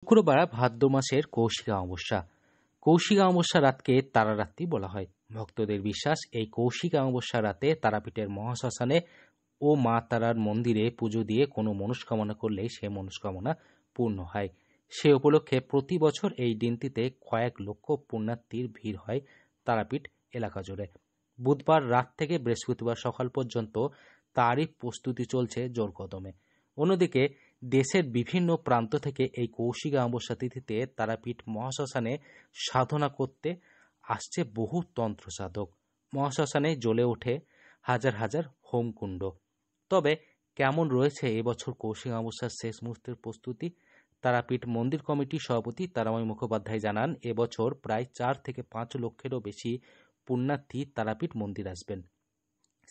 শুক্রবার ভাদ্র মাসের কৌশিকা অমাবস্যা। কৌশিকা অমাবস্যা রাতকে তারারাত্রি বলা হয়। ভক্তদের বিশ্বাস, এই কৌশিকা অমাবস্যা রাতে তারাপীঠের মহাশ্মশানে ও মা তারার মন্দিরে পুজো দিয়ে কোনো মনস্কামনা করলে সে মনস্কামনা পূর্ণ হয়। সে উপলক্ষে প্রতি বছর এই দিনটিতে কয়েক লক্ষ পুণ্যার্থীর ভিড় হয় তারাপীঠ এলাকা জুড়ে। বুধবার রাত থেকে বৃহস্পতিবার সকাল পর্যন্ত তারই প্রস্তুতি চলছে জোর কদমে। অন্যদিকে দেশের বিভিন্ন প্রান্ত থেকে এই কৌশিকা অমাবস্যা তিথিতে তারাপীঠ মহাশ্মশানে সাধনা করতে আসছে বহু তন্ত্র সাধক। মহাশ্মশানে জ্বলে ওঠে হাজার হাজার হোমকুণ্ড। তবে কেমন রয়েছে এবছর কৌশিকা অমাবস্যার শেষ মুহূর্তের প্রস্তুতি? তারাপীঠ মন্দির কমিটির সভাপতি তারাময় মুখোপাধ্যায় জানান, এবছর প্রায় 4 থেকে 5 লক্ষেরও বেশি পুণ্যার্থী তারাপীঠ মন্দির আসবেন।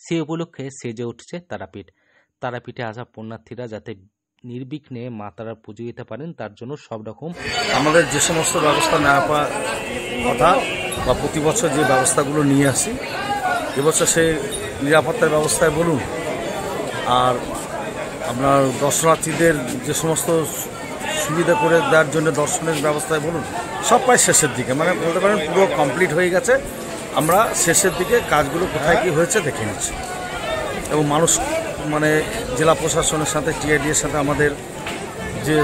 সে উপলক্ষে সেজে উঠছে তারাপীঠ। তারাপীঠে আসা পুণ্যার্থীরা যাতে নির্বিঘ্নে মা তারার পুজো দিতে পারেন তার জন্য সব রকম আমাদের যে সমস্ত ব্যবস্থা নেওয়া কথা বা প্রতি বছর যে ব্যবস্থাগুলো নিয়ে আসি, এবছর সেই নিরাপত্তার ব্যবস্থায় বলুন আর আপনার দর্শনার্থীদের যে সমস্ত সুবিধা করে দেওয়ার জন্য দর্শনের ব্যবস্থায় বলুন, সব প্রায় শেষের দিকে, মানে বলতে পারেন পুরো কমপ্লিট হয়ে গেছে। আমরা শেষের দিকে কাজগুলো কোথায় কী হয়েছে দেখে নিচ্ছি এবং মানুষ মানে জেলা প্রশাসনের সাথে টিআইডির সাথে আমাদের যে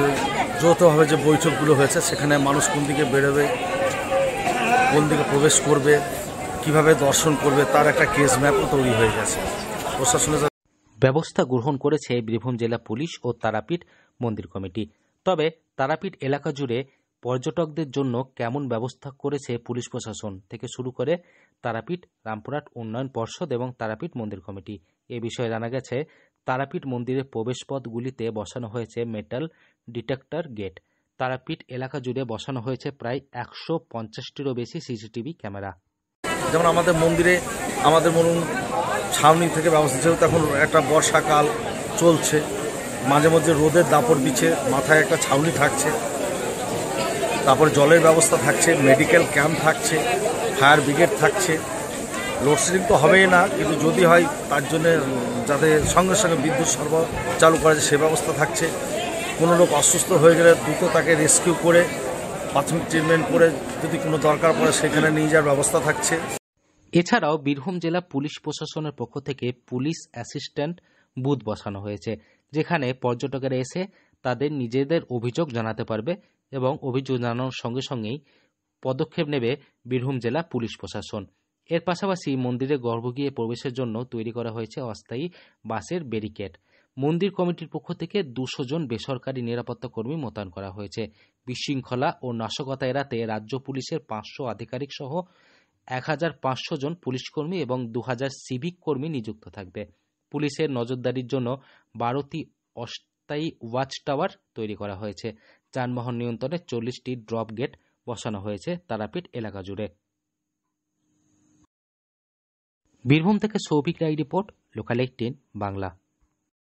যৌথভাবে যে বৈঠকগুলো হয়েছে সেখানে মানুষ কোন দিকে বেরোবে, কোন দিকে প্রবেশ করবে, কিভাবে দর্শন করবে তার একটা কেস ম্যাপও তৈরি হয়ে গেছে। প্রশাসনের ব্যবস্থা গ্রহণ করেছে বীরভূম জেলা পুলিশ ও তারাপীঠ মন্দির কমিটি। তবে তারাপীঠ এলাকা জুড়ে পর্যটকদের জন্য কেমন ব্যবস্থা করেছে পুলিশ প্রশাসন থেকে শুরু করে তারাপীঠ রামপুরহাট উন্নয়ন পর্ষদ এবং তারাপীঠ মন্দির কমিটি, এ বিষয়ে জানা গেছে তারাপীঠ মন্দিরের প্রবেশপথগুলিতে বসানো হয়েছে মেটাল ডিটেক্টর গেট। তারাপীঠ এলাকা জুড়ে বসানো হয়েছে প্রায় 150টিরও বেশি সিসিটিভি ক্যামেরা। যেমন আমাদের মন্দিরে আমাদের বলুন ছাউনি থেকে ব্যবস্থা, যেহেতু এখন একটা বর্ষাকাল চলছে, মাঝে মধ্যে রোদের দাপট দিচ্ছে, মাথায় একটা ছাউনি থাকছে, তারপরে জলের ব্যবস্থা থাকছে, মেডিকেল ক্যাম্প থাকছে, ফায়ার ব্রিগেড থাকছে। লোডশেডিং তো হবেই না, কিন্তু যদি হয় তার জন্যে যাতে সঙ্গে সঙ্গে বিদ্যুৎ সরবরাহ চালু করা যায় সে ব্যবস্থা থাকছে। কোনো লোক অসুস্থ হয়ে গেলে দ্রুত তাকে রেস্কিউ করে প্রাথমিক ট্রিটমেন্ট করে যদি কোনো দরকার পড়ে সেখানে নিয়ে যাওয়ার ব্যবস্থা থাকছে। এছাড়াও বীরভূম জেলা পুলিশ প্রশাসনের পক্ষ থেকে পুলিশ অ্যাসিস্ট্যান্ট বুথ বসানো হয়েছে, যেখানে পর্যটকেরা এসে তাদের নিজেদের অভিযোগ জানাতে পারবে এবং অভিযোগ জানানোর সঙ্গে সঙ্গেই পদক্ষেপ নেবে বীরভূম জেলা পুলিশ প্রশাসন। এর পাশাপাশি মন্দিরে গর্ভগৃহে প্রবেশের জন্য তৈরি করা হয়েছে অস্থায়ী বাঁশের ব্যারিকেড। মন্দির কমিটির পক্ষ থেকে 200 জন বেসরকারি নিরাপত্তা কর্মী মোতায়েন করা হয়েছে। বিশৃঙ্খলা ও নাশকতা এড়াতে রাজ্য পুলিশের 500 আধিকারিক সহ 1500 জন পুলিশকর্মী এবং 2000 সিভিক কর্মী নিযুক্ত থাকবে। পুলিশের নজরদারির জন্য 12টি অস্থায়ী ওয়াচ টাওয়ার তৈরি করা হয়েছে। যানবাহন নিয়ন্ত্রণে 40টি ড্রপ গেট বসানো হয়েছে তারাপীঠ এলাকা জুড়ে। বীরভূম থেকে সৌভিক রায় রিপোর্ট, লোকাল 18 বাংলা।